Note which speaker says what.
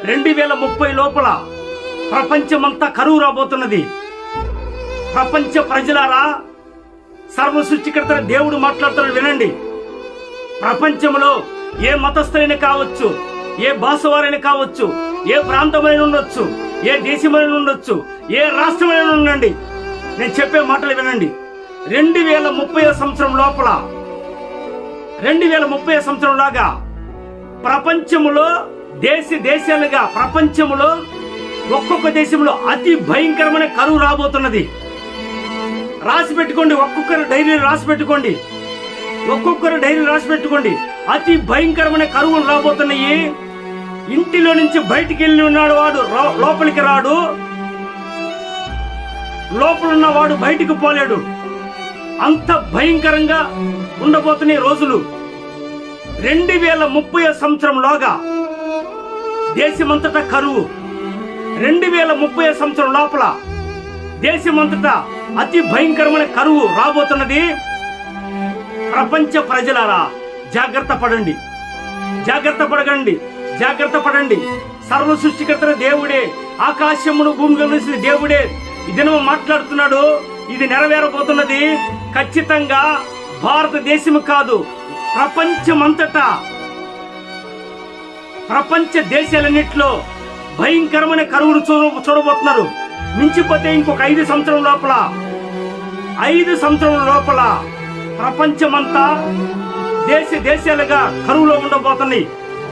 Speaker 1: 2030 లోపల ప్రపంచమంతా కరువు రాబోతున్నది. ప్రపంచ ప్రజలారా, సర్వ సృష్టికర్త దేవుడు మాట్లాడుతున్నాడు వినండి. ప్రపంచంలో ఏ మతస్థులైనా కావచ్చు, ఏ భాష వారైనా కావచ్చు, ఏ ప్రాంతమైన ఉండొచ్చు, ఏ దేశమైన ఉండొచ్చు, ఏ రాష్ట్రమైన ఉండండి, నేను చెప్పే మాటలు వినండి. 2030 సంవత్సరం లోపల 2030 సంవత్సరం లాగా ప్రపంచములో దేశాలుగా ప్రపంచములో ఒక్కొక్క దేశంలో అతి భయంకరమైన కరువు రాబోతున్నది. రాసి పెట్టుకోండి, ఒక్కొక్కరు డైరీ రాసి పెట్టుకోండి. అతి భయంకరమైన కరువులు రాబోతున్నాయి. ఇంటిలో నుంచి బయటికి వెళ్ళి ఉన్నాడు వాడు లోపలికి రాడు, లోపల ఉన్నవాడు బయటికి పోలేడు. అంత భయంకరంగా ఉండబోతున్నాయి రోజులు. 2030 సంవత్సరంలోగా దేశమంతటా కరువు. 2030 సంవత్సరం లోపల దేశమంతటా అతి భయంకరమైన కరువు రాబోతున్నది. ప్రపంచ ప్రజలారా, జాగ్రత్త పడండి. సర్వ సృష్టికర్త దేవుడే, ఆకాశమును భూమి కలిసిన దేవుడే ఈ దినం మాట్లాడుతున్నాడు. ఇది నెరవేరబోతున్నది. ఖచ్చితంగా భారతదేశం కాదు, ప్రపంచమంతటా, ప్రపంచ దేశాలన్నింటిలో భయంకరమైన కరువును చూడబోతున్నారు. మించిపోతే ఇంకొక 5 సంవత్సరం లోపల ప్రపంచమంతా దేశాలుగా కరువులో ఉండబోతున్నాయి.